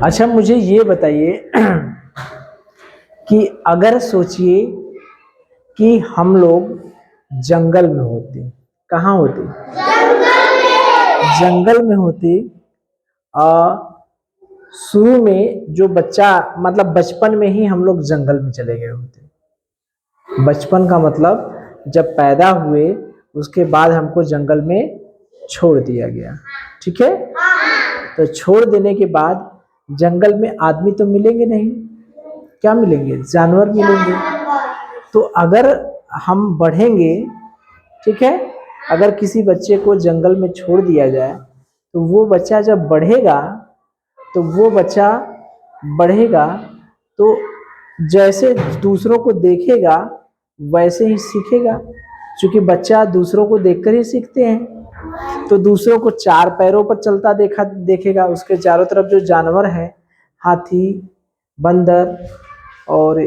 अच्छा मुझे ये बताइए कि अगर सोचिए कि हम लोग जंगल में होते, कहाँ होते? जंगल में होते। शुरू में जो बच्चा मतलब बचपन में ही हम लोग जंगल में चले गए होते। बचपन का मतलब जब पैदा हुए उसके बाद हमको जंगल में छोड़ दिया गया, ठीक है। तो छोड़ देने के बाद जंगल में आदमी तो मिलेंगे नहीं, क्या मिलेंगे? जानवर मिलेंगे। तो अगर हम बढ़ेंगे, ठीक है, अगर किसी बच्चे को जंगल में छोड़ दिया जाए तो वो बच्चा जब बढ़ेगा तो वो बच्चा बढ़ेगा तो जैसे दूसरों को देखेगा वैसे ही सीखेगा, क्योंकि बच्चा दूसरों को देखकर ही सीखते हैं। तो दूसरों को चार पैरों पर चलता देखेगा, उसके चारों तरफ जो जानवर हैं, हाथी, बंदर और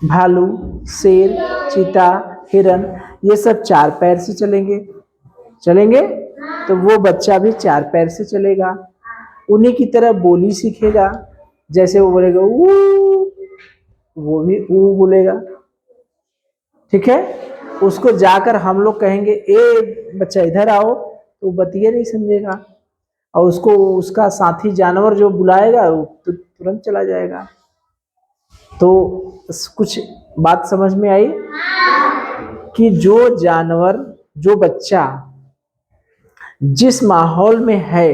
भालू, शेर, चीता, हिरन, ये सब चार पैर से चलेंगे तो वो बच्चा भी चार पैर से चलेगा, उन्हीं की तरह बोली सीखेगा। जैसे वो बोलेगा ऊ, वो भी ऊ बोलेगा, ठीक है। उसको जाकर हम लोग कहेंगे ए बच्चा इधर आओ, तो बतिये नहीं समझेगा, और उसको उसका साथी जानवर जो बुलाएगा वो तो तुरंत चला जाएगा। तो कुछ बात समझ में आई कि जो जानवर, जो बच्चा जिस माहौल में है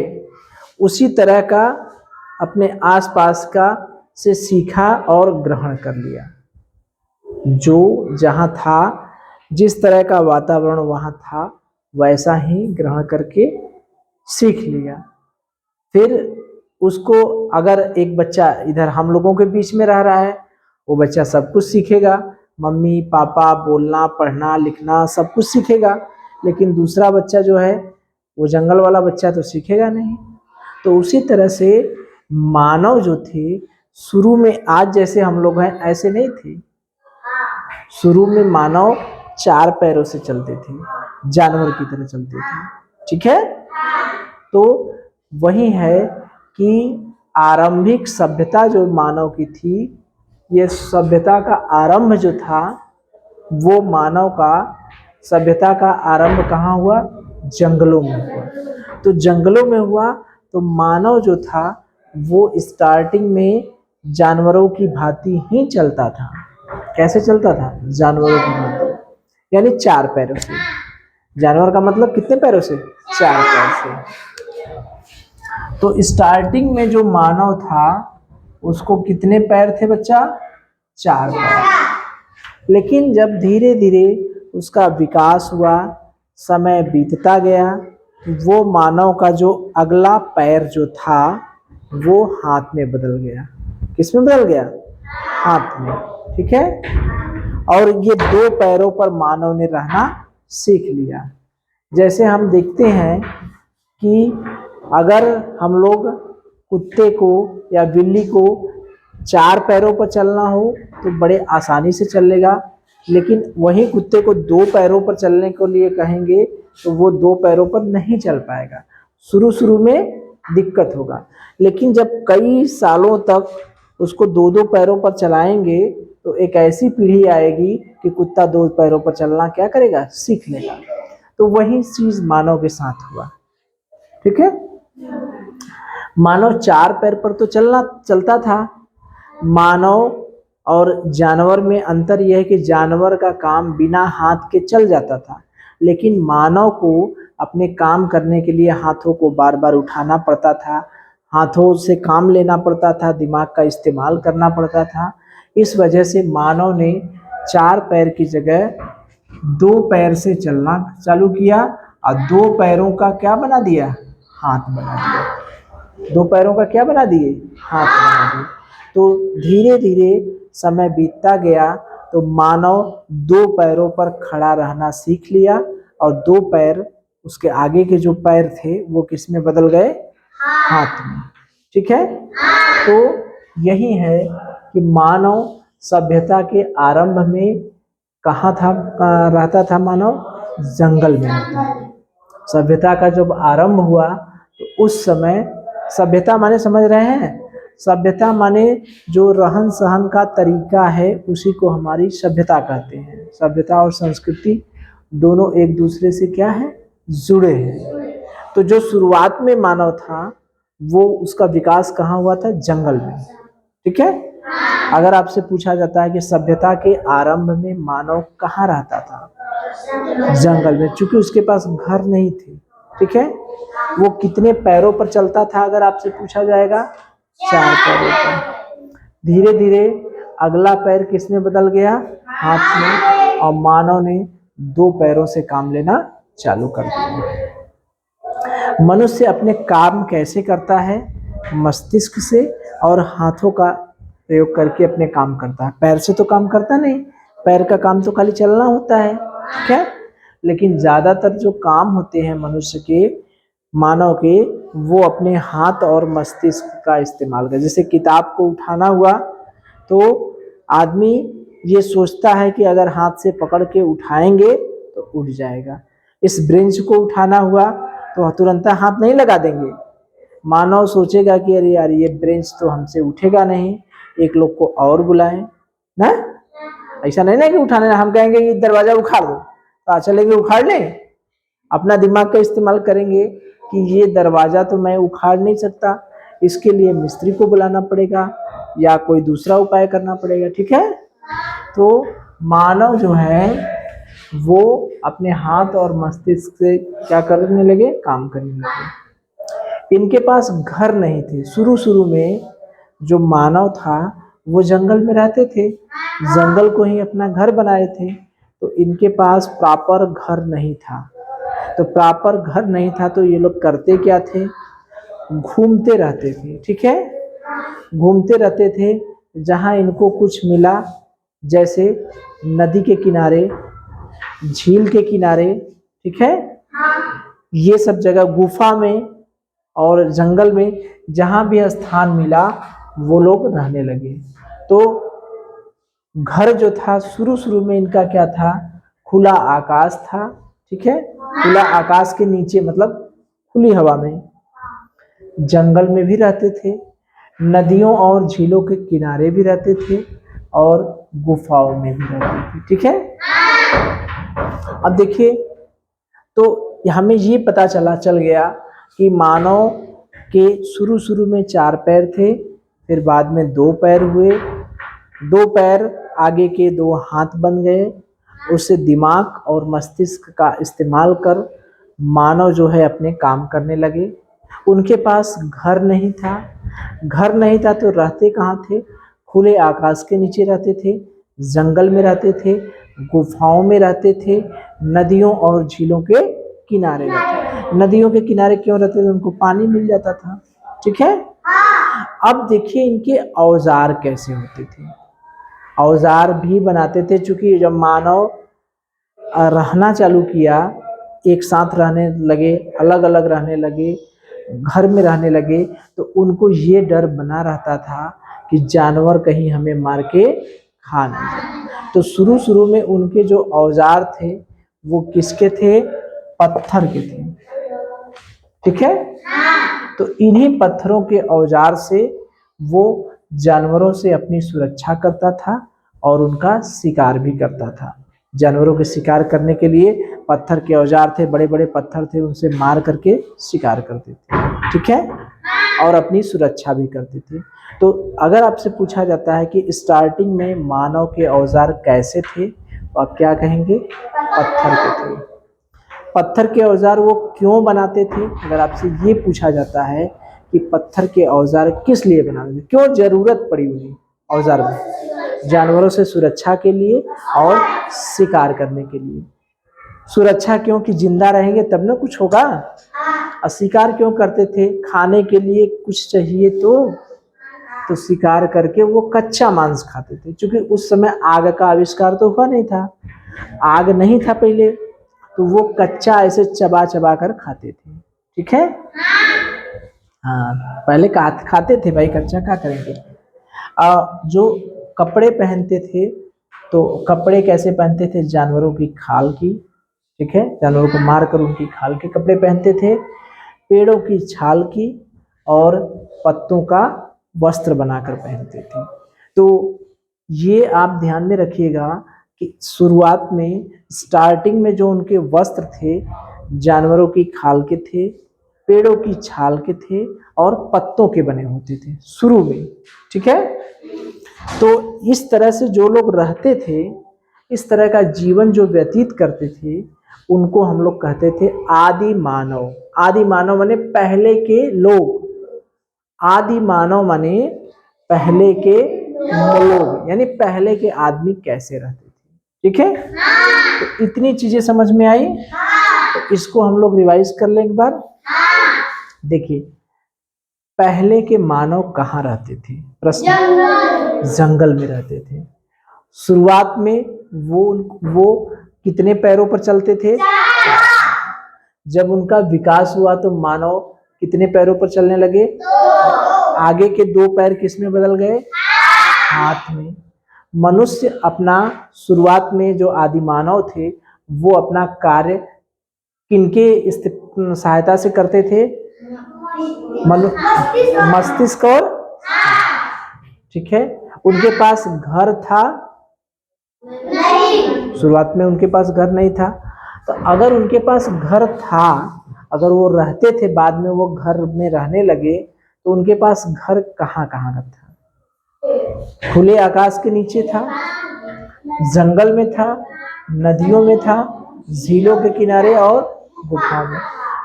उसी तरह का अपने आसपास का से सीखा और ग्रहण कर लिया। जो जहाँ था, जिस तरह का वातावरण वहाँ था, वैसा ही ग्रहण करके सीख लिया। फिर उसको अगर एक बच्चा इधर हम लोगों के बीच में रह रहा है, वो बच्चा सब कुछ सीखेगा, मम्मी पापा, बोलना, पढ़ना, लिखना सब कुछ सीखेगा। लेकिन दूसरा बच्चा जो है वो जंगल वाला बच्चा तो सीखेगा नहीं। तो उसी तरह से मानव जो थे शुरू में, आज जैसे हम लोग हैं ऐसे नहीं थे। शुरू में मानव चार पैरों से चलते थे, जानवर की तरह चलते थे, ठीक है। तो वही है कि आरंभिक सभ्यता जो मानव की थी, ये सभ्यता का आरंभ जो था वो मानव का सभ्यता का आरंभ कहाँ हुआ? जंगलों में हुआ। तो जंगलों में हुआ तो मानव जो था वो स्टार्टिंग में जानवरों की भांति ही चलता था। कैसे चलता था? जानवरों की भांति, यानी चार पैरों से। जानवर का मतलब कितने पैरों से? चार पैर से। तो स्टार्टिंग में जो मानव था उसको कितने पैर थे बच्चा? चार पैर। लेकिन जब धीरे धीरे उसका विकास हुआ, समय बीतता गया, वो मानव का जो अगला पैर जो था वो हाथ में बदल गया। किस में बदल गया? हाथ में, ठीक है। और ये दो पैरों पर मानव ने रहना सीख लिया। जैसे हम देखते हैं कि अगर हम लोग कुत्ते को या बिल्ली को चार पैरों पर चलना हो तो बड़े आसानी से चलेगा, लेकिन वही कुत्ते को दो पैरों पर चलने के लिए कहेंगे तो वो दो पैरों पर नहीं चल पाएगा। शुरू शुरू में दिक्कत होगा, लेकिन जब कई सालों तक उसको दो दो पैरों पर चलाएंगे तो एक ऐसी पीढ़ी आएगी कि कुत्ता दो पैरों पर चलना क्या करेगा? सीख लेगा। तो वही चीज मानव के साथ हुआ, ठीक है। मानव चार पैर पर तो चलता था। मानव और जानवर में अंतर यह है कि जानवर का काम बिना हाथ के चल जाता था, लेकिन मानव को अपने काम करने के लिए हाथों को बार बार उठाना पड़ता था, हाथों से काम लेना पड़ता था, दिमाग का इस्तेमाल करना पड़ता था। इस वजह से मानव ने चार पैर की जगह दो पैर से चलना चालू किया और दो पैरों का क्या बना दिया? हाथ बना दिया। दो पैरों का क्या बना दिए? हाथ बना दिए। तो धीरे धीरे समय बीतता गया तो मानव दो पैरों पर खड़ा रहना सीख लिया और दो पैर, उसके आगे के जो पैर थे वो किस में बदल गए? हाथ में, ठीक है। तो यही है कि मानव सभ्यता के आरंभ में कहाँ था? रहता था मानव? जंगल में रहता था। सभ्यता का जब आरंभ हुआ तो उस समय सभ्यता माने समझ रहे हैं, सभ्यता माने जो रहन सहन का तरीका है उसी को हमारी सभ्यता कहते हैं। सभ्यता और संस्कृति दोनों एक दूसरे से क्या है, जुड़े हैं। तो जो शुरुआत में मानव था वो उसका विकास कहाँ हुआ था, जंगल में। ठीक है, अगर आपसे पूछा जाता है कि सभ्यता के आरंभ में मानव कहाँ रहता था, जंगल में, क्योंकि उसके पास घर नहीं थे। ठीक है, वो कितने पैरों पर चलता था अगर आपसे पूछा जाएगा, 4 पैरों पर। धीरे धीरे अगला पैर किसने बदल गया, हाथ में, और मानव ने 2 पैरों से काम लेना चालू कर दिया। मनुष्य अपने काम कैसे करता है, मस्तिष्क से और हाथों का प्रयोग करके अपने काम करता है। पैर से तो काम करता नहीं, पैर का काम तो खाली चलना होता है। ठीक है, लेकिन ज्यादातर जो काम होते हैं मनुष्य के, मानव के, वो अपने हाथ और मस्तिष्क का इस्तेमाल कर। जैसे किताब को उठाना हुआ तो आदमी ये सोचता है कि अगर हाथ से पकड़ के उठाएंगे तो उठ जाएगा। इस ब्रेंच को उठाना हुआ तो तुरंत हाथ नहीं लगा देंगे, मानव सोचेगा कि अरे यार ये ब्रेंच तो हमसे उठेगा नहीं, एक लोग को और बुलाएं ना। ऐसा नहीं ना कि उठाने, हम कहेंगे कि दरवाजा उखाड़ दो तो चलेंगे उखाड़ लें, अपना दिमाग का इस्तेमाल करेंगे कि ये दरवाजा तो मैं उखाड़ नहीं सकता, इसके लिए मिस्त्री को बुलाना पड़ेगा या कोई दूसरा उपाय करना पड़ेगा। ठीक है, तो मानव जो है वो अपने हाथ और मस्तिष्क से क्या करने लगे, काम करने लगे। इनके पास घर नहीं थे। शुरू शुरू में जो मानव था वो जंगल में रहते थे, जंगल को ही अपना घर बनाए थे। तो इनके पास प्रॉपर घर नहीं था। तो प्रॉपर घर नहीं था तो ये लोग करते क्या थे, घूमते रहते थे। ठीक है, घूमते रहते थे, जहाँ इनको कुछ मिला, जैसे नदी के किनारे, झील के किनारे, ठीक है, ये सब जगह, गुफा में और जंगल में, जहाँ भी स्थान मिला वो लोग रहने लगे। तो घर जो था शुरू शुरू में इनका क्या था, खुला आकाश था। ठीक है, खुला आकाश के नीचे मतलब खुली हवा में, जंगल में भी रहते थे, नदियों और झीलों के किनारे भी रहते थे और गुफाओं में भी रहते थे। ठीक है, अब देखिए, तो हमें ये पता चल गया कि मानव के शुरू शुरू में 4 पैर थे, फिर बाद में 2 पैर हुए, 2 पैर आगे के 2 हाथ बन गए। उससे दिमाग और मस्तिष्क का इस्तेमाल कर मानव जो है अपने काम करने लगे। उनके पास घर नहीं था, घर नहीं था तो रहते कहाँ थे, खुले आकाश के नीचे रहते थे, जंगल में रहते थे, गुफाओं में रहते थे, नदियों और झीलों के किनारे रहते। नदियों के किनारे क्यों रहते थे, उनको पानी मिल जाता था। ठीक है, अब देखिए इनके औजार कैसे होते थे। औजार भी बनाते थे, चूंकि जब मानव रहना चालू किया, एक साथ रहने लगे, अलग अलग रहने लगे, घर में रहने लगे, तो उनको ये डर बना रहता था कि जानवर कहीं हमें मार के खा नहीं जाए। तो शुरू शुरू में उनके जो औजार थे वो किसके थे, पत्थर के थे। ठीक है, तो इन्हीं पत्थरों के औजार से वो जानवरों से अपनी सुरक्षा करता था और उनका शिकार भी करता था। जानवरों के शिकार करने के लिए पत्थर के औजार थे, बड़े बड़े पत्थर थे, उनसे मार करके शिकार करते थे। ठीक है, और अपनी सुरक्षा भी करते थे। तो अगर आपसे पूछा जाता है कि स्टार्टिंग में मानव के औजार कैसे थे, तो आप क्या कहेंगे, पत्थर के थे। पत्थर के औजार वो क्यों बनाते थे, अगर आपसे ये पूछा जाता है कि पत्थर के औजार किस लिए बनाते थे, क्यों जरूरत पड़ी उन्हें औजार में, जानवरों से सुरक्षा के लिए और शिकार करने के लिए। सुरक्षा क्योंकि जिंदा रहेंगे तब ना कुछ होगा, और शिकार क्यों करते थे, खाने के लिए कुछ चाहिए तो शिकार करके वो कच्चा मांस खाते थे। क्योंकि उस समय आग का आविष्कार तो हुआ नहीं था, आग नहीं था पहले, तो वो कच्चा ऐसे चबा चबा कर खाते थे। ठीक है, हाँ, पहले खाते थे भाई, कच्चा क्या करेंगे। जो कपड़े पहनते थे, तो कपड़े कैसे पहनते थे, जानवरों की खाल की। ठीक है, जानवरों को मार कर उनकी खाल के कपड़े पहनते थे। पेड़ों की छाल की और पत्तों का वस्त्र बनाकर पहनते थे। तो ये आप ध्यान में रखिएगा कि शुरुआत में स्टार्टिंग में जो उनके वस्त्र थे जानवरों की खाल के थे, पेड़ों की छाल के थे और पत्तों के बने होते थे शुरू में। ठीक है, तो इस तरह से जो लोग रहते थे, इस तरह का जीवन जो व्यतीत करते थे, उनको हम लोग कहते थे आदि मानव। आदि मानव माने पहले के लोग, आदि मानव माने पहले के लोग, यानी पहले के आदमी कैसे रहते थे। ठीक है, तो इतनी चीजें समझ में आई। तो इसको हम लोग रिवाइज कर लें एक बार। देखिए, पहले के मानव कहाँ रहते थे? प्रश्न, जंगल में रहते थे। शुरुआत में वो कितने पैरों पर चलते थे? जब उनका विकास हुआ तो मानव कितने पैरों पर चलने लगे? आगे के 2 पैर किस में बदल गए? हाथ में। मनुष्य अपना शुरुआत में जो आदि मानव थे वो अपना कार्य किनके सहायता से करते थे? मस्तिष्क और, ठीक है। उनके पास घर था? शुरुआत में उनके पास घर नहीं था। तो अगर उनके पास घर था, अगर वो रहते थे, बाद में वो घर में रहने लगे, तो उनके पास घर कहाँ कहाँ का था? खुले आकाश के नीचे था, जंगल में था, नदियों में था, झीलों के किनारे और गुफा में।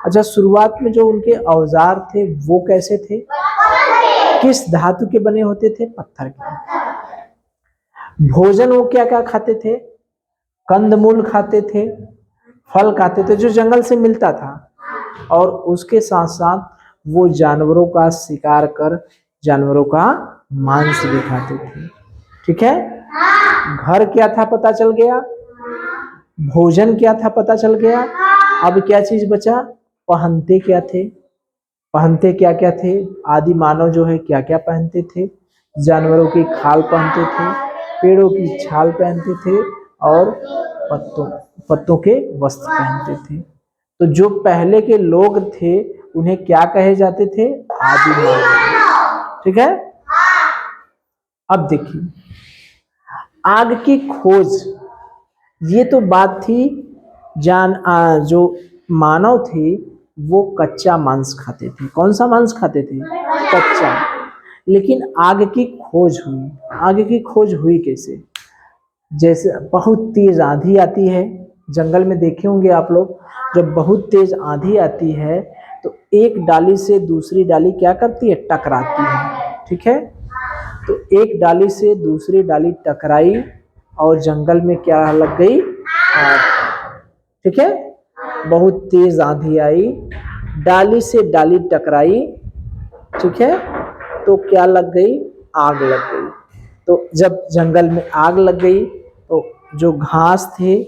अच्छा, शुरुआत में जो उनके औजार थे वो कैसे थे? किस धातु के बने होते थे? पत्थर के। भोजन वो क्या क्या खाते थे? कंदमूल खाते थे, फल खाते थे जो जंगल से मिलता था, और उसके साथ साथ वो जानवरों का शिकार कर जानवरों का मांस भी खाते थे। ठीक है, घर क्या था पता चल गया, भोजन क्या था पता चल गया। अब क्या चीज बचा? पहनते क्या थे? पहनते क्या क्या थे? आदि मानव जो है क्या क्या पहनते थे? जानवरों की खाल पहनते थे, पेड़ों की छाल पहनते थे और पत्तों के वस्त्र पहनते थे। तो जो पहले के लोग थे उन्हें क्या कहे जाते थे? आदि मानव। ठीक है, अब देखिए आग की खोज, ये तो बात थी। जो मानव थे वो कच्चा मांस खाते थे। कौन सा मांस खाते थे? कच्चा। लेकिन आग की खोज हुई। आग की खोज हुई कैसे? जैसे बहुत तेज आंधी आती है, जंगल में देखे होंगे आप लोग, जब बहुत तेज आंधी आती है तो एक डाली से दूसरी डाली क्या करती है? टकराती है। ठीक है, तो एक डाली से दूसरी डाली टकराई और जंगल में क्या लग गई? आग। ठीक है, बहुत तेज आंधी आई, डाली से डाली टकराई, ठीक है, तो क्या लग गई? आग लग गई। तो जब जंगल में आग लग गई तो जो घास थे,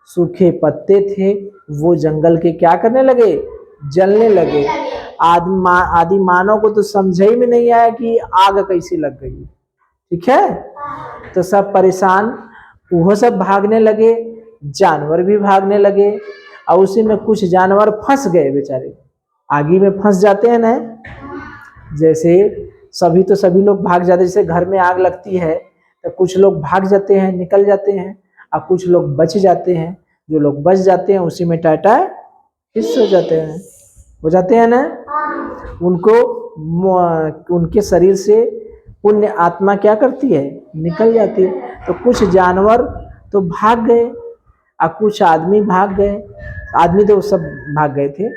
सूखे पत्ते थे, वो जंगल के क्या करने लगे? जलने लगे। आदि मानव को तो समझ ही में नहीं आया कि आग कैसे लग गई। ठीक है, तो सब परेशान, वो सब भागने लगे, जानवर भी भागने लगे, और उसी में कुछ जानवर फंस गए बेचारे। आगी में फंस जाते हैं ना, जैसे सभी लोग भाग जाते हैं। जैसे घर में आग लगती है तो कुछ लोग भाग जाते हैं, निकल जाते हैं, और कुछ लोग बच जाते हैं। जो लोग बच जाते हैं उसी में टाटा हिस्स हो जाते हैं, ना। उनको उनके शरीर से पुण्य आत्मा क्या करती है? निकल जाती है। तो कुछ जानवर तो भाग गए और कुछ आदमी भाग गए। आदमी तो सब भाग गए थे,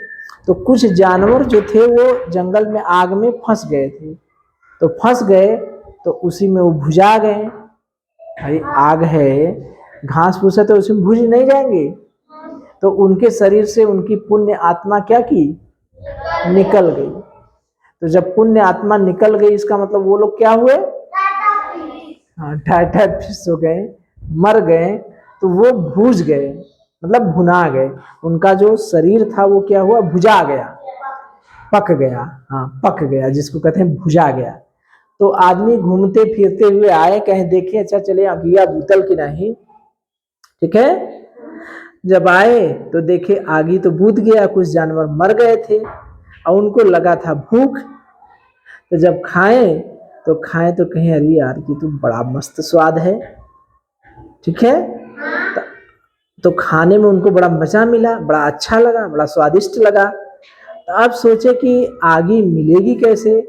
तो कुछ जानवर जो थे वो जंगल में आग में फंस गए थे। तो फंस गए तो उसी में वो भुजा गए। भाई आग है, घास फूस है, तो उसमें भुज नहीं जाएंगे। तो उनके शरीर से उनकी पुण्य आत्मा क्या की? निकल गई। तो जब पुण्य आत्मा निकल गई, इसका मतलब वो लोग क्या हुए? टाटा फिश हो गए, मर गए। तो वो भूज गए, मतलब भुना गए। उनका जो शरीर था वो क्या हुआ? भुजा गया, पक गया। हाँ, पक गया, जिसको कहते हैं भुजा गया। तो आदमी घूमते फिरते हुए आए, कहीं देखे अच्छा चले अगिया भूतल की नहीं। ठीक है, जब आए तो देखे आगी तो बूझ गया, कुछ जानवर मर गए थे। और उनको लगा था भूख, तो जब खाएं तो कहें अरे यार ये तो बड़ा मस्त स्वाद है, ठीक है। तो, तो खाने में उनको बड़ा मजा मिला, बड़ा अच्छा लगा, बड़ा स्वादिष्ट लगा। तो आप सोचे कि आगे मिलेगी कैसे,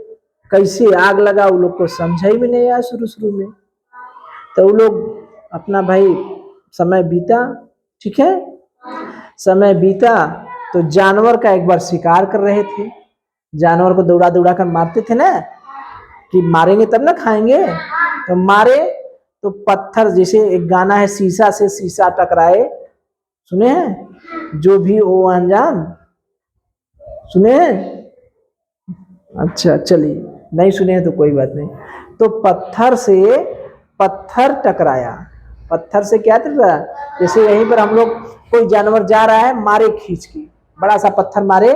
कैसे आग लगा, वो लोग को समझ ही में नहीं आया शुरू शुरू में। तो वो लोग अपना भाई समय बीता, ठीक है, समय बीता। तो जानवर का एक बार शिकार कर रहे थे, जानवर को दौड़ा दौड़ा कर मारते थे ना, कि मारेंगे तब ना खाएंगे, तो मारे तो पत्थर, जैसे एक गाना है शीशा से शीशा टकराए, सुने हैं, जो भी हो अंजाम, सुने हैं? अच्छा चलिए, नहीं सुने हैं तो कोई बात नहीं। तो पत्थर से पत्थर टकराया, पत्थर से क्या टकराया, जैसे यहीं पर हम लोग कोई जानवर जा रहा है, मारे खींच के, बड़ा सा पत्थर मारे,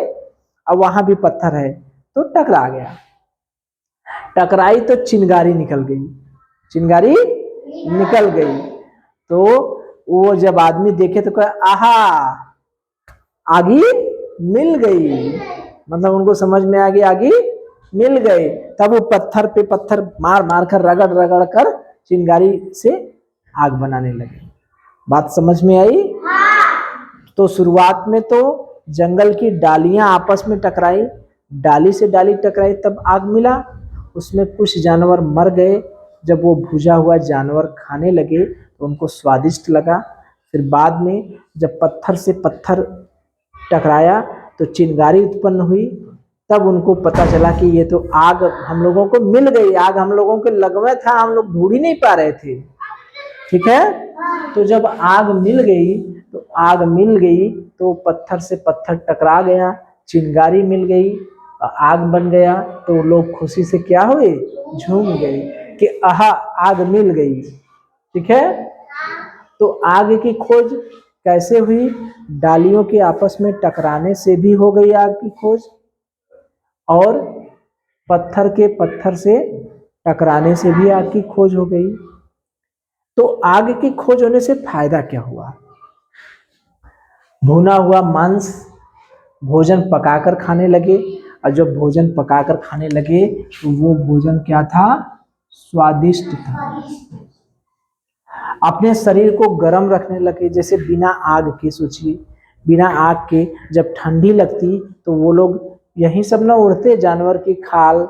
और वहां भी पत्थर है तो टकरा गया। टकराई तो चिंगारी निकल गई, चिंगारी निकल गई। तो वो जब आदमी देखे तो कहे आहा, आगी मिल गई, मतलब उनको समझ में आ गई आगी मिल गई। तब वो पत्थर पे पत्थर मार मार कर रगड़ रगड़ कर चिंगारी से आग बनाने लगे। बात समझ में आई? तो शुरुआत में तो जंगल की डालियां आपस में टकराई, डाली से डाली टकराई तब आग मिला, उसमें कुछ जानवर मर गए। जब वो भुजा हुआ जानवर खाने लगे तो उनको स्वादिष्ट लगा। फिर बाद में जब पत्थर से पत्थर टकराया तो चिंगारी उत्पन्न हुई, तब उनको पता चला कि ये तो आग हम लोगों को मिल गई, आग हम लोगों के लगवे था, हम लोग ढूंढ ही नहीं पा रहे थे, ठीक है। तो जब आग मिल गई, तो आग मिल गई तो पत्थर से पत्थर टकरा गया, चिंगारी मिल गई, आग बन गया। तो लोग खुशी से क्या हुए, झूम गए कि आहा आग मिल गई, ठीक है। तो आग की खोज कैसे हुई, डालियों के आपस में टकराने से भी हो गई आग की खोज, और पत्थर के पत्थर से टकराने से भी आग की खोज हो गई। तो आग की खोज होने से फायदा क्या हुआ, भुना हुआ मांस भोजन पकाकर खाने लगे, और जब भोजन पकाकर खाने लगे तो वो भोजन क्या था, स्वादिष्ट था। अपने शरीर को गर्म रखने लगे, जैसे बिना आग के, सोचिए बिना आग के जब ठंडी लगती तो वो लोग यही सब ना उड़ते, जानवर की खाल,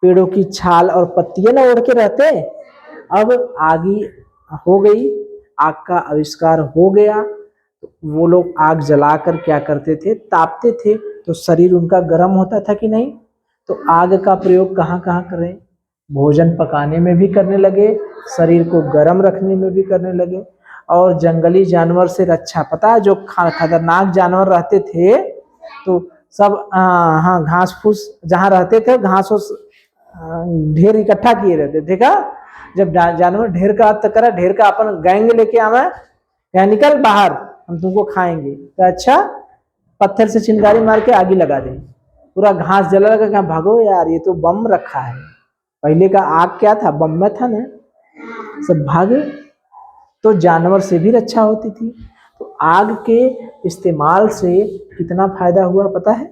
पेड़ों की छाल और पत्तियां ना उड़ के रहते। अब आगी हो गई, आग का आविष्कार हो गया, तो वो लोग आग जलाकर क्या करते थे, तापते थे, तो शरीर उनका गर्म होता था कि नहीं। तो आग का प्रयोग कहाँ कहाँ करें, भोजन पकाने में भी करने लगे, शरीर को गर्म रखने में भी करने लगे। और जंगली जानवर से रक्षा, पता है जो खतरनाक जानवर रहते थे तो सब हाँ घास फूस जहाँ रहते थे, घास फूस ढेर इकट्ठा किए रहते, देखा जब जानवर ढेर का हत्या करा, ढेर का अपन गैंग लेके आवे, क्या निकल बाहर हम तुमको खाएंगे, तो अच्छा पत्थर से चिंगारी मार के आगे लगा दे, पूरा घास जला लगा, क्या भागो यार ये तो बम रखा है, पहले का आग क्या था, बम में था ना, सब भागे। तो जानवर से भी रक्षा होती थी। तो आग के इस्तेमाल से कितना फायदा हुआ पता है,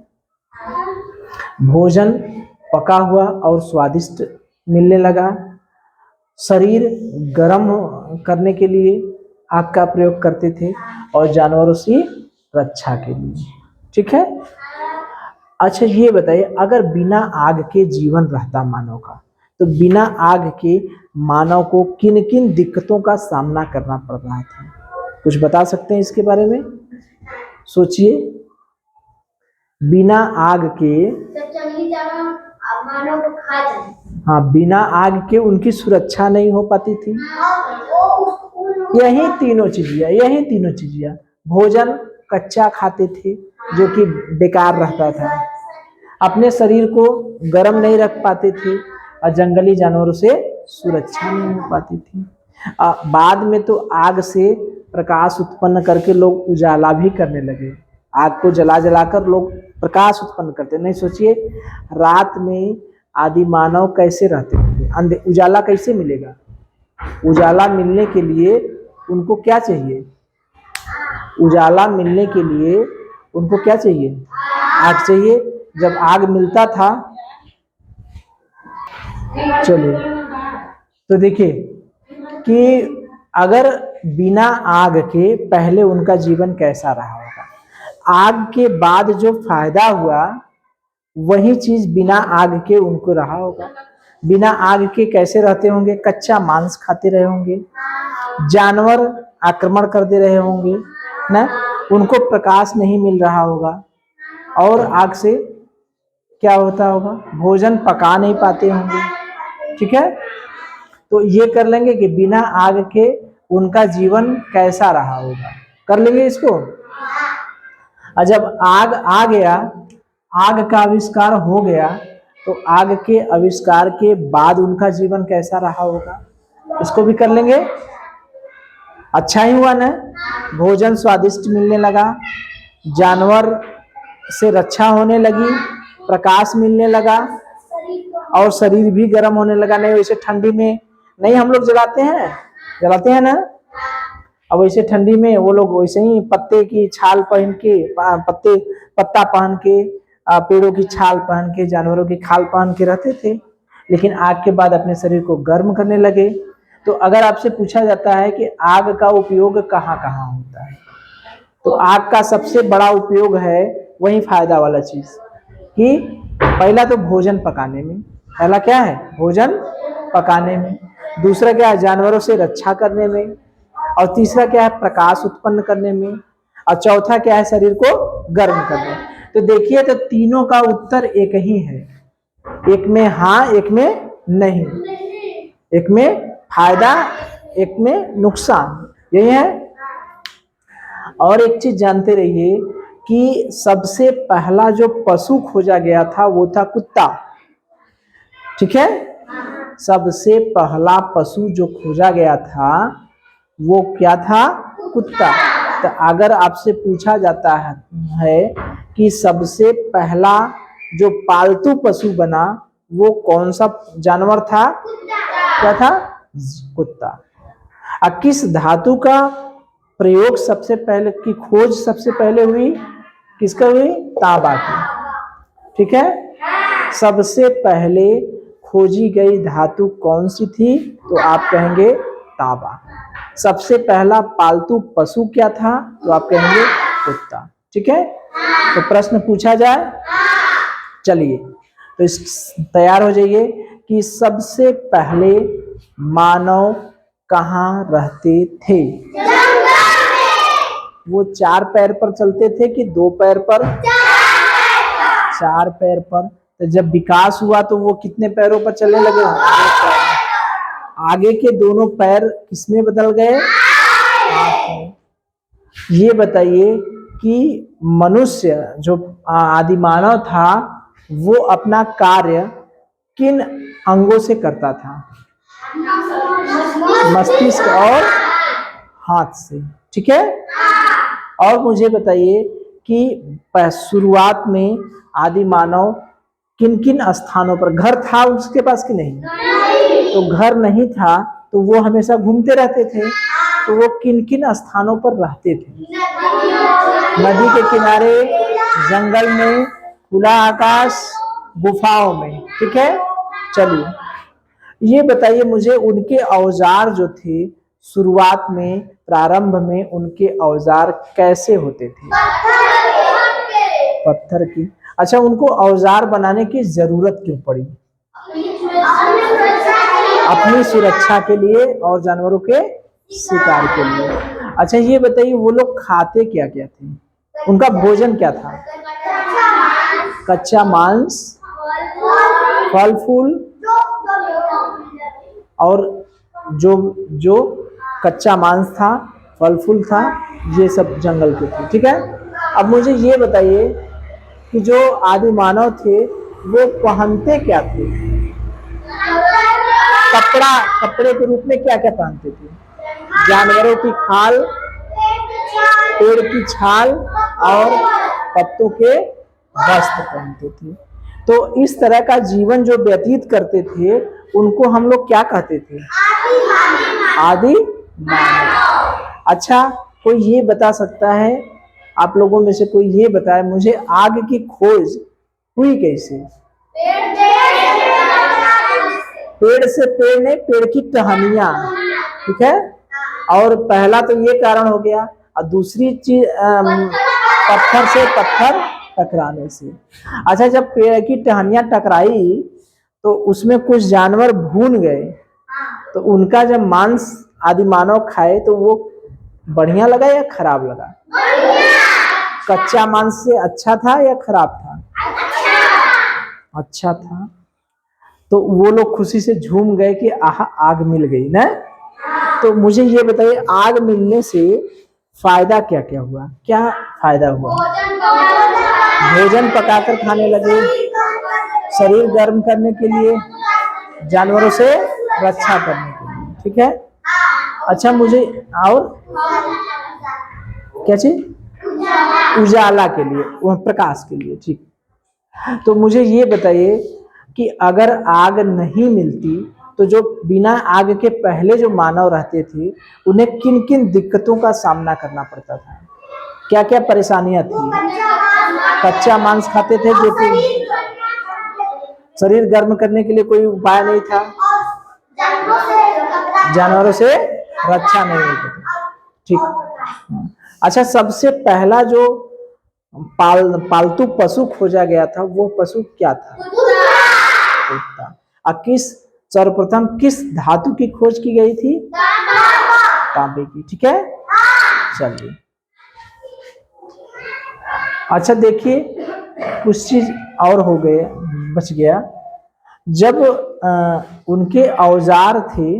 भोजन पका हुआ और स्वादिष्ट मिलने लगा, शरीर गर्म करने के लिए आग का प्रयोग करते थे, और जानवरों से रक्षा के लिए, ठीक है। अच्छा ये बताइए, अगर बिना आग के जीवन रहता मानव का, तो बिना आग के मानव को किन किन दिक्कतों का सामना करना पड़ रहा था, कुछ बता सकते हैं इसके बारे में, सोचिए। बिना आग के, हाँ बिना आग के उनकी सुरक्षा नहीं हो पाती थी। यही तीनों चीजिया, भोजन कच्चा खाते थे जो कि बेकार रहता था, अपने शरीर को गर्म नहीं रख पाते थे, और जंगली जानवरों से सुरक्षा नहीं हो पाती थी। बाद में तो आग से प्रकाश उत्पन्न करके लोग उजाला भी करने लगे, आग को जला जलाकर लोग प्रकाश उत्पन्न करते। नहीं सोचिए रात में आदि मानव कैसे रहते होंगे, उजाला कैसे मिलेगा, उजाला मिलने के लिए उनको क्या चाहिए, उजाला मिलने के लिए उनको क्या चाहिए, आग चाहिए। जब आग मिलता था, चलिए तो देखिए कि अगर बिना आग के पहले उनका जीवन कैसा रहा होगा, आग के बाद जो फायदा हुआ वही चीज बिना आग के उनको रहा होगा। बिना आग के कैसे रहते होंगे, कच्चा मांस खाते रहे होंगे, जानवर आक्रमण करते रहे होंगे ना, उनको प्रकाश नहीं मिल रहा होगा, और आग से क्या होता होगा, भोजन पका नहीं पाते होंगे। ठीक है, तो ये कर लेंगे कि बिना आग के उनका जीवन कैसा रहा होगा, कर लेंगे इसको। और जब आग आ गया, आग का आविष्कार हो गया, तो आग के आविष्कार के बाद उनका जीवन कैसा रहा होगा, इसको भी कर लेंगे। अच्छा ही हुआ ना, भोजन स्वादिष्ट मिलने लगा, जानवर से रक्षा होने लगी, प्रकाश मिलने लगा, और शरीर भी गर्म होने लगा। नहीं वैसे ठंडी में नहीं हम लोग जलाते हैं ना, अब वैसे ठंडी में वो लोग वैसे ही पत्ते की छाल पहन के, पत्ता पहन के, पेड़ों की छाल पहन के, जानवरों की खाल पहन के रहते थे, लेकिन आग के बाद अपने शरीर को गर्म करने लगे। तो अगर आपसे पूछा जाता है कि आग का उपयोग कहाँ कहाँ होता है, तो आग का सबसे बड़ा उपयोग है वही फायदा वाला चीज, कि पहला तो भोजन पकाने में, पहला क्या है, भोजन पकाने में, दूसरा क्या है, जानवरों से रक्षा करने में, और तीसरा क्या है, प्रकाश उत्पन्न करने में, और चौथा क्या है, शरीर को गर्म करने। तो देखिए, तो तीनों का उत्तर एक ही है, एक में हाँ, एक में नहीं, एक में फायदा, एक में नुकसान, यही है। और एक चीज जानते रहिए कि सबसे पहला जो पशु खोजा गया था वो था कुत्ता। ठीक है, सबसे पहला पशु जो खोजा गया था वो क्या था, कुत्ता। तो अगर आपसे पूछा जाता है कि सबसे पहला जो पालतू पशु बना वो कौन सा जानवर था, क्या था, कुत्ता। और किस धातु का प्रयोग सबसे पहले की खोज सबसे पहले हुई, किसका हुई, तांबा की। ठीक है, सबसे पहले खोजी गई धातु कौन सी थी, तो आप कहेंगे तांबा। सबसे पहला पालतू पशु क्या था, तो आप कहेंगे कुत्ता। ठीक है, तो प्रश्न पूछा जाए, चलिए तो इस तैयार हो जाइए कि सबसे पहले मानव कहाँ रहते थे। वो 4 पैर पर चलते थे कि 2 पैर पर, 4 पैर पर। तो जब विकास हुआ तो वो कितने पैरों पर चलने लगे, आगे के दोनों पैर किसमें बदल गए, ये बताइए कि मनुष्य जो आदिमानव था वो अपना कार्य किन अंगों से करता था, मस्तिष्क और हाथ से। ठीक है, और मुझे बताइए कि शुरुआत में आदि मानव किन किन स्थानों पर, घर था उसके पास कि नहीं, तो घर नहीं था तो वो हमेशा घूमते रहते थे, तो वो किन किन स्थानों पर रहते थे, नदी के किनारे, जंगल में, खुला आकाश, गुफाओं में। ठीक है, चलिए ये बताइए मुझे उनके औजार जो थे शुरुआत में, प्रारंभ में उनके औजार कैसे होते थे, पत्थर की। अच्छा, उनको औजार बनाने की जरूरत क्यों पड़ी, अपनी सुरक्षा के लिए और जानवरों के शिकार के लिए। अच्छा ये बताइए वो लोग खाते क्या क्या थे, उनका भोजन क्या था, कच्चा मांस, फल फूल, और जो कच्चा मांस था, फल फूल था, ये सब जंगल के थे। ठीक है, अब मुझे ये बताइए कि जो आदि मानव थे वो पहनते क्या थे, कपड़े के रूप में क्या क्या पहनते थे, जानवरों की खाल, पेड़ की छाल और पत्तों के वस्त्र पहनते थे। तो इस तरह का जीवन जो व्यतीत करते थे उनको हम लोग क्या कहते थे, आदि मानव। अच्छा कोई ये बता सकता है, आप लोगों में से कोई ये बताए मुझे, आग की खोज हुई कैसे? पेड़ से पेड़ नहीं, पेड़ की टहनियां, ठीक है। और पहला तो ये कारण हो गया, और दूसरी चीज पत्थर से पत्थर टकराने से। अच्छा, जब पेड़ की टहनियां टकराई तो उसमें कुछ जानवर भून गए, तो उनका जब मांस आदि मानव खाए तो वो बढ़िया लगा या खराब लगा? कच्चा मांस से अच्छा था या खराब था? अच्छा था। तो वो लोग खुशी से झूम गए कि आह, आग मिल गई ना। तो मुझे ये बताइए, आग मिलने से फायदा क्या क्या हुआ? क्या फायदा हुआ? भोजन पकाकर खाने लगे, शरीर गर्म करने के लिए, जानवरों से रक्षा करने के लिए, ठीक है। अच्छा, मुझे और क्या चीज? उजाला के लिए, वह प्रकाश के लिए, ठीक। तो मुझे ये बताइए कि अगर आग नहीं मिलती तो जो बिना आग के पहले जो मानव रहते थे उन्हें किन किन दिक्कतों का सामना करना पड़ता था? क्या क्या परेशानियां थी? कच्चा मांस खाते थे, जो कि शरीर गर्म करने के लिए कोई उपाय नहीं था, जानवरों से रक्षा नहीं होती थी, ठीक। अच्छा, सबसे पहला जो पालतू पशु खोजा गया था वो पशु क्या था? कुत्ता। और सर्वप्रथम किस धातु की खोज की गई थी? तांबे की, ठीक है। चलिए, अच्छा देखिए, कुछ चीज और हो गए, बच गया। जब उनके औजार थे,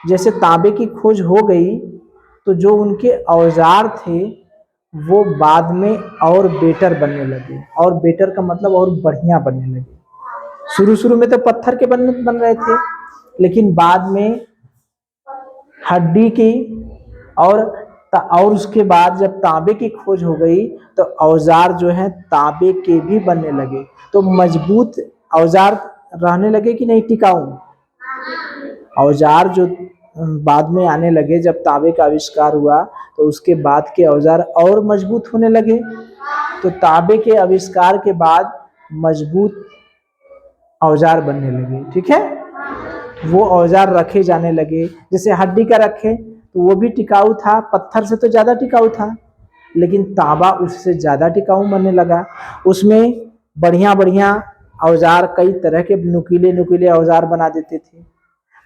जैसे तांबे की खोज हो गई तो जो उनके औजार थे वो बाद में और बेटर बनने लगे, और बेटर का मतलब और बढ़िया बनने लगे। शुरू शुरू में तो पत्थर के बन रहे थे, लेकिन बाद में हड्डी की, और उसके बाद जब तांबे की खोज हो गई तो औजार जो है तांबे के भी बनने लगे। तो मजबूत औजार रहने लगे कि नहीं, टिकाऊ औजार जो बाद में आने लगे। जब तांबे का आविष्कार हुआ तो उसके बाद के औजार और मजबूत होने लगे। तो तांबे के आविष्कार के बाद मजबूत औजार बनने लगे, ठीक है। वो औजार रखे जाने लगे, जैसे हड्डी का रखे तो वो भी टिकाऊ था, पत्थर से तो ज्यादा टिकाऊ था, लेकिन तांबा उससे ज्यादा टिकाऊ बनने लगा। उसमें बढ़िया बढ़िया औजार, कई तरह के नुकीले नुकीले औजार बना देते थे।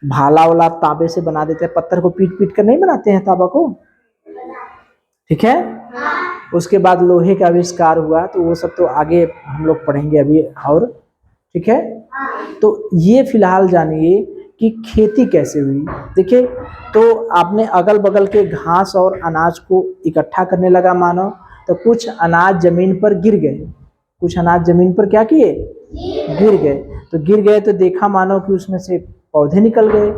भाला वाला तांबे से बना देते हैं, पत्थर को पीट पीट कर नहीं बनाते हैं तांबा को, ठीक है। उसके बाद लोहे का आविष्कार हुआ, तो वो सब तो आगे हम लोग पढ़ेंगे अभी, और ठीक है। तो ये फिलहाल जानिए कि खेती कैसे हुई। देखिए, तो आपने अगल बगल के घास और अनाज को इकट्ठा करने लगा मानव, तो कुछ अनाज जमीन पर गिर गए, कुछ अनाज जमीन पर क्या किए, गिर गए। तो गिर गए तो देखा मानव कि उसमें से पौधे निकल गए,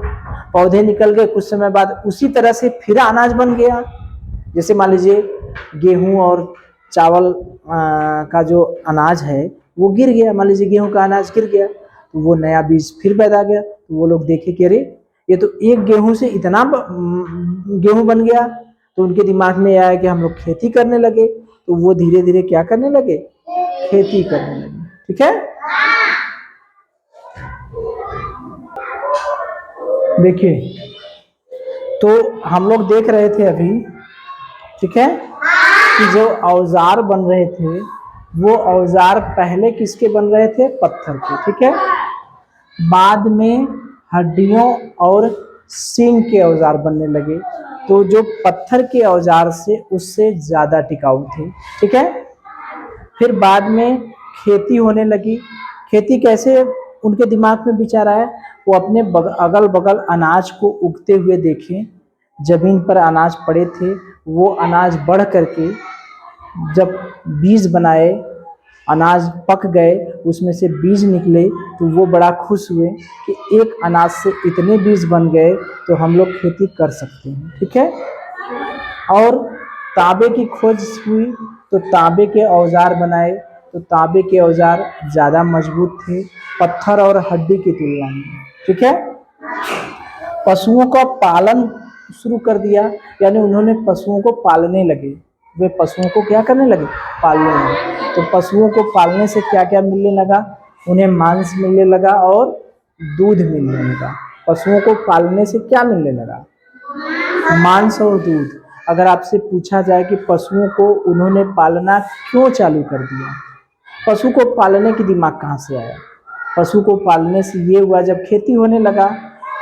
पौधे निकल गए, कुछ समय बाद उसी तरह से फिर अनाज बन गया। जैसे मान लीजिए गेहूं और चावल का जो अनाज है वो गिर गया, मान लीजिए गेहूं का अनाज गिर गया, तो वो नया बीज फिर पैदा गया। तो वो लोग देखे कि अरे ये तो एक गेहूं से इतना गेहूं बन गया। तो उनके दिमाग में आया कि हम लोग खेती करने लगे। तो वो धीरे धीरे क्या करने लगे, खेती करने लगे, ठीक है। देखिए, तो हम लोग देख रहे थे अभी, ठीक है, कि जो औजार बन रहे थे वो औजार पहले किसके बन रहे थे, पत्थर के, ठीक है। बाद में हड्डियों और सींग के औजार बनने लगे, तो जो पत्थर के औजार से उससे ज्यादा टिकाऊ थे, ठीक है। फिर बाद में खेती होने लगी। खेती कैसे उनके दिमाग में विचार आया, वो अपने अगल बगल अनाज को उगते हुए देखे, जमीन पर अनाज पड़े थे, वो अनाज बढ़ करके जब बीज बनाए, अनाज पक गए, उसमें से बीज निकले, तो वो बड़ा खुश हुए कि एक अनाज से इतने बीज बन गए तो हम लोग खेती कर सकते हैं, ठीक है। और तांबे की खोज हुई तो तांबे के औजार बनाए, तो तांबे के औजार ज़्यादा मजबूत थे पत्थर और हड्डी की तुलना में, ठीक है। पशुओं का पालन शुरू कर दिया, यानी उन्होंने पशुओं को पालने लगे, वे पशुओं को क्या करने लगे, पालने लगे। तो पशुओं को पालने से क्या क्या मिलने लगा, उन्हें मांस मिलने लगा और दूध मिलने लगा। पशुओं को पालने से क्या मिलने लगा, मांस और दूध। अगर आपसे पूछा जाए कि पशुओं को उन्होंने पालना क्यों चालू कर दिया, पशु को पालने की दिमाग कहाँ से आया, पशु को पालने से ये हुआ, जब खेती होने लगा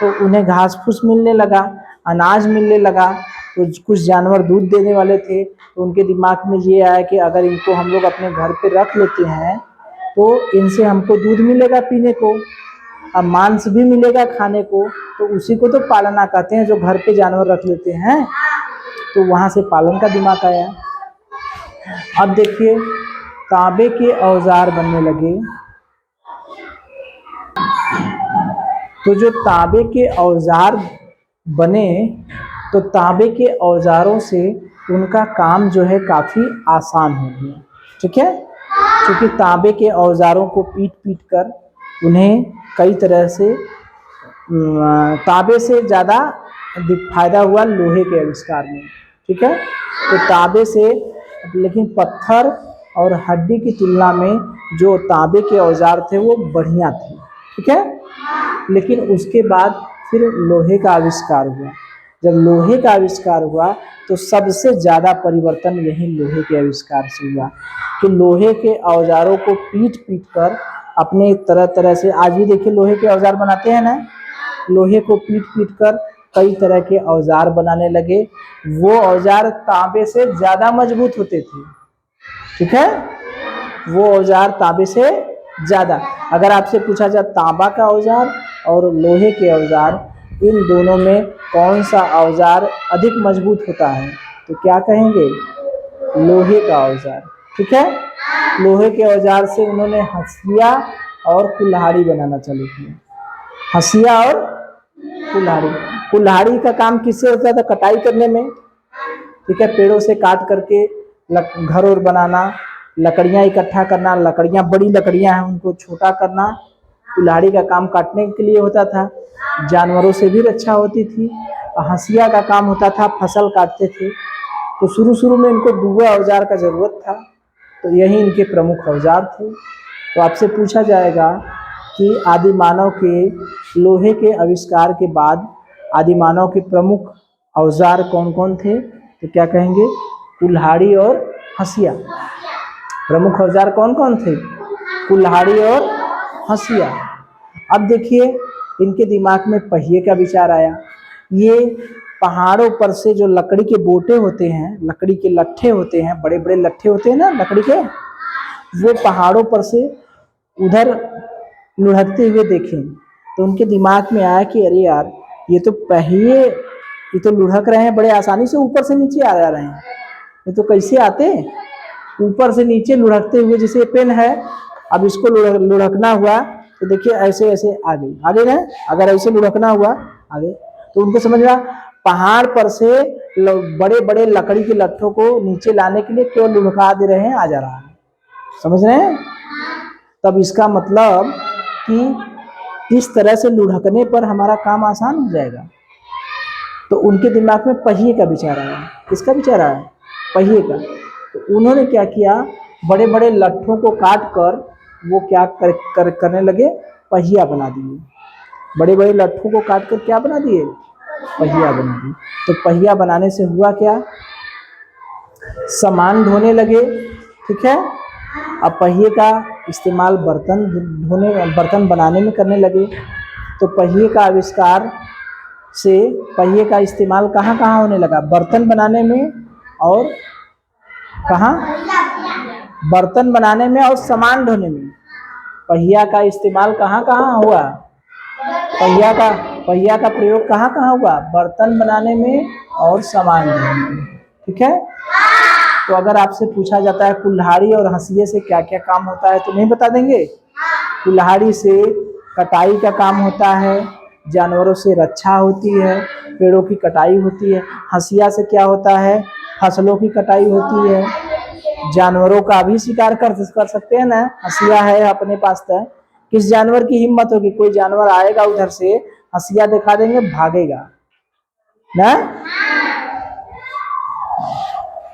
तो उन्हें घास फूस मिलने लगा, अनाज मिलने लगा। तो कुछ जानवर दूध देने वाले थे, तो उनके दिमाग में ये आया कि अगर इनको हम लोग अपने घर पे रख लेते हैं तो इनसे हमको दूध मिलेगा पीने को, अब मांस भी मिलेगा खाने को, तो उसी को तो पालना कहते हैं, जो घर पे जानवर रख लेते हैं। तो वहाँ से पालन का दिमाग आया। अब देखिए, तांबे के औजार बनने लगे। तो जो तांबे के औजार बने, तो तांबे के औजारों से उनका काम जो है काफ़ी आसान हो गया। ठीक है, क्योंकि तांबे के औजारों को पीट पीट कर उन्हें कई तरह से, तांबे से ज़्यादा फायदा हुआ लोहे के आविष्कार में। ठीक है, तो तांबे से, लेकिन पत्थर और हड्डी की तुलना में जो तांबे के औजार थे वो बढ़िया थे। ठीक है, लेकिन उसके बाद फिर लोहे का आविष्कार हुआ। जब लोहे का आविष्कार हुआ तो सबसे ज़्यादा परिवर्तन यही लोहे के आविष्कार से हुआ कि लोहे के औजारों को पीट पीट कर अपने तरह तरह से, आज भी देखिए लोहे के औजार बनाते हैं ना, लोहे को पीट पीट कर कई तरह के औजार बनाने लगे। वो औजार तांबे से ज़्यादा मजबूत होते थे। ठीक है, वो औजार तांबे से ज़्यादा। अगर आपसे पूछा जाए तांबा का औजार और लोहे के औजार, इन दोनों में कौन सा औजार अधिक मजबूत होता है, तो क्या कहेंगे, लोहे का औजार। ठीक है, लोहे के औजार से उन्होंने हंसिया और कुल्हाड़ी बनाना चालू किया। हंसिया और कुल्हाड़ी, कुल्हाड़ी का काम किससे होता था, कटाई करने में। ठीक है, पेड़ों से काट करके घर और बनाना, लकड़ियाँ इकट्ठा करना, लकड़ियाँ बड़ी लकड़ियाँ हैं उनको छोटा करना, कुल्हाड़ी का काम काटने के लिए होता था। जानवरों से भी रक्षा होती थी। हंसिया का काम होता था, फसल काटते थे। तो शुरू शुरू में इनको दूसरे औजार का ज़रूरत था, तो यही इनके प्रमुख औजार थे। तो आपसे पूछा जाएगा कि आदि मानव के लोहे के आविष्कार के बाद आदि मानव के प्रमुख औजार कौन कौन थे, तो क्या कहेंगे, कुल्हाड़ी और हंसिया। प्रमुख औजार कौन कौन थे, कुल्हाड़ी और हंसिया। अब देखिए, इनके दिमाग में पहिए का विचार आया। ये पहाड़ों पर से जो लकड़ी के बोटे होते हैं, लकड़ी के लट्ठे होते हैं, बड़े बड़े लट्ठे होते हैं ना लकड़ी के, वो पहाड़ों पर से उधर लुढ़कते हुए देखे। तो उनके दिमाग में आया कि अरे यार, ये तो पहिए, ये तो लुढ़क रहे हैं बड़े आसानी से, ऊपर से नीचे आ जा रहे हैं, ये तो कैसे आते, ऊपर से नीचे लुढ़कते हुए। जैसे पेन है, अब इसको लुढ़कना हुआ तो देखिए ऐसे ऐसे आगे ना, अगर ऐसे लुढ़कना हुआ आगे, तो उनको समझ रहा पहाड़ पर से बड़े बड़े लकड़ी के लट्ठों को नीचे लाने के लिए क्यों लुढ़का दे रहे हैं, आ जा रहा है, समझ रहे हैं। तब इसका मतलब कि इस तरह से लुढ़कने पर हमारा काम आसान हो जाएगा। तो उनके दिमाग में पहिए का विचार आया। किसका विचार आया, पहिए का। तो उन्होंने क्या किया, बड़े बड़े लट्ठों को काट कर वो क्या करने लगे, पहिया बना दिए। बड़े बड़े लट्ठों को काट कर क्या बना दिए, पहिया बना दिए। तो पहिया बनाने से हुआ क्या, सामान ढोने लगे। ठीक है, अब पहिए का इस्तेमाल बर्तन बनाने में करने लगे। तो पहिए का आविष्कार से पहिए का इस्तेमाल कहाँ कहाँ होने लगा, बर्तन बनाने में, और कहाँ, बर्तन बनाने में और सामान ढोने में। पहिया का इस्तेमाल कहाँ कहाँ हुआ, पहिया का प्रयोग कहाँ कहाँ हुआ, बर्तन बनाने में और सामान ढोने में। ठीक है, तो अगर आपसे पूछा जाता है कुल्हाड़ी और हंसिये से क्या क्या काम होता है, तो नहीं बता देंगे। कुल्हाड़ी से कटाई का काम होता है, जानवरों से रक्षा होती है, पेड़ों की कटाई होती है। हंसिया से क्या होता है, फसलों की कटाई होती है, जानवरों का भी शिकार कर सकते हैं ना। हंसिया है अपने पास, तो किस जानवर की हिम्मत होगी, कोई जानवर आएगा उधर से, हंसिया दिखा देंगे, भागेगा ना।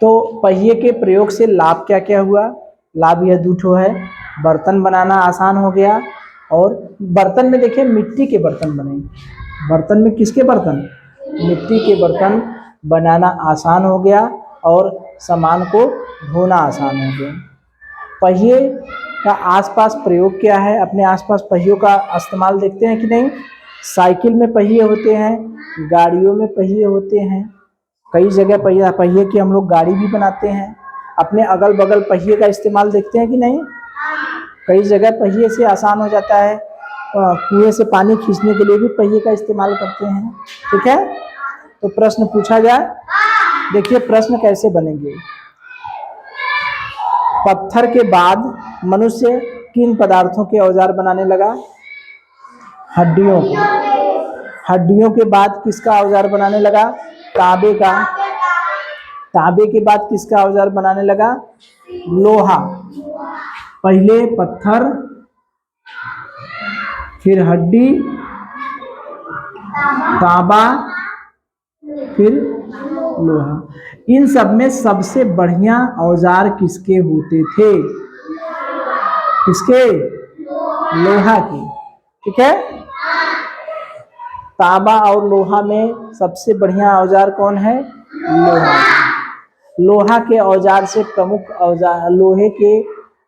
तो पहिए के प्रयोग से लाभ क्या क्या हुआ? लाभ यह दूठो है, बर्तन बनाना आसान हो गया। और बर्तन में देखिए मिट्टी के बर्तन बने, बर्तन में किसके बर्तन? मिट्टी के बर्तन बनाना आसान हो गया और सामान को धोना आसान हो गया। पहिए का आसपास प्रयोग क्या है? अपने आसपास पहियों का इस्तेमाल देखते हैं कि नहीं? साइकिल में पहिए होते हैं, गाड़ियों में पहिए होते हैं, कई जगह पहिए की हम लोग गाड़ी भी बनाते हैं। अपने अगल बगल पहिए का इस्तेमाल देखते हैं कि नहीं? कई जगह पहिए से आसान हो जाता है, कुएं से पानी खींचने के लिए भी पहिए का इस्तेमाल करते हैं। ठीक है, तो प्रश्न पूछा जाए, देखिए प्रश्न कैसे बनेंगे। पत्थर के बाद मनुष्य किन पदार्थों के औजार बनाने लगा? हड्डियों को। हड्डियों के बाद किसका औजार बनाने लगा? तांबे का। तांबे के बाद किसका औजार बनाने लगा? लोहा। पहले पत्थर, फिर हड्डी, तांबा, फिर लोहा। इन सब में सबसे बढ़िया औजार किसके होते थे? किसके? लोहा के। ठीक है, तांबा और लोहा में सबसे बढ़िया औजार कौन है? लोहा। लोहा के औजार से प्रमुख औजार, लोहे के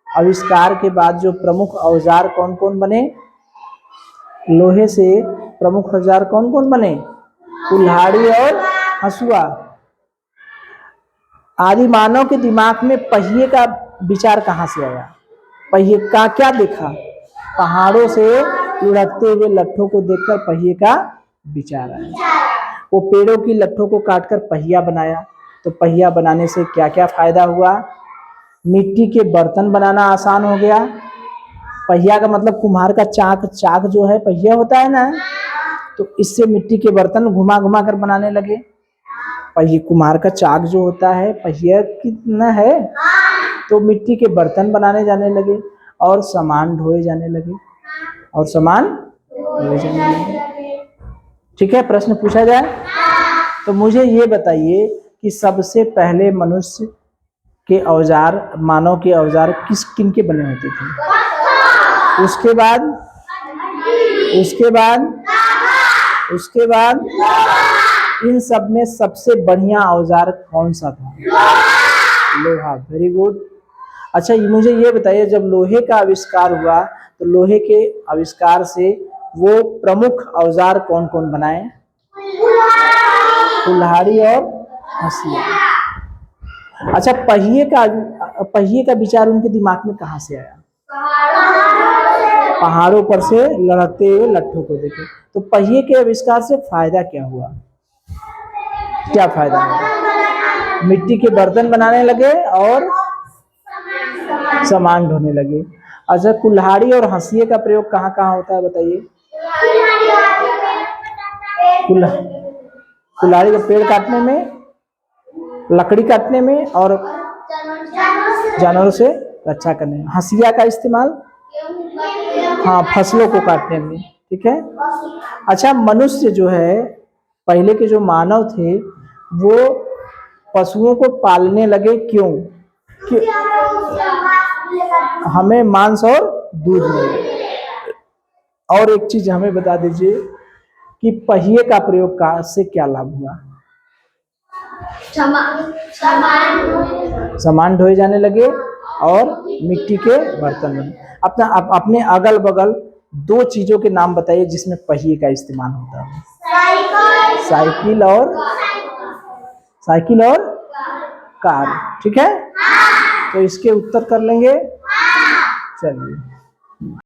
आविष्कार के बाद जो प्रमुख औजार कौन कौन बने? लोहे से प्रमुख औजार कौन कौन बने? कुल्हाड़ी और हंसुआ। आदि मानव के दिमाग में पहिए का विचार कहाँ से आया? पहिए का क्या देखा? पहाड़ों से लुढ़कते हुए लट्ठों को देखकर पहिए का विचार आया। वो पेड़ों की लट्ठों को काटकर पहिया बनाया। तो पहिया बनाने से क्या क्या फायदा हुआ? मिट्टी के बर्तन बनाना आसान हो गया। पहिया का मतलब कुम्हार का चाक, चाक जो है पहिया होता है ना, तो इससे मिट्टी के बर्तन घुमा घुमा कर बनाने लगे। पहिए, कुम्हार का चाक जो होता है पहिया कितना है, तो मिट्टी के बर्तन बनाने जाने लगे और सामान ढोए जाने लगे, और सामान ढोए जाने लगे। ठीक है, प्रश्न पूछा जाए तो मुझे ये बताइए कि सबसे पहले मनुष्य के औजार, मानव के औजार किन के बने होते थे? उसके बाद इन सब में सबसे बढ़िया औजार कौन सा था? लोहा। Very good. अच्छा, मुझे ये बताइए, जब लोहे का आविष्कार हुआ तो लोहे के आविष्कार से वो प्रमुख औजार कौन कौन बनाए? कुल्हाड़ी और हंसिया। अच्छा, पहिए का विचार उनके दिमाग में कहाँ से आया? पहाड़ों पर से लड़कते हुए लट्ठों को देखे। तो पहिए के आविष्कार से फायदा क्या हुआ? क्या फायदा हुआ? मिट्टी के बर्तन बनाने लगे और सामान ढोने लगे। अच्छा, कुल्हाड़ी और हंसिए का प्रयोग कहाँ कहाँ होता है बताइए? कुल्हाड़ी का पेड़ काटने में, लकड़ी काटने में और जानवरों से रक्षा करने में। हंसिया का इस्तेमाल हाँ फसलों को काटने में। ठीक है। अच्छा, मनुष्य जो है, पहले के जो मानव थे वो पशुओं को पालने लगे, क्यों? हमें मांस और दूध मिले। और एक चीज हमें बता दीजिए कि पहिए का प्रयोग का से क्या लाभ हुआ? सामान ढोए जाने लगे और मिट्टी के बर्तन बने। अपने अगल बगल दो चीजों के नाम बताइए जिसमें पहिए का इस्तेमाल होता है। साइकिल और कार। ठीक है, तो इसके उत्तर कर लेंगे। चलिए।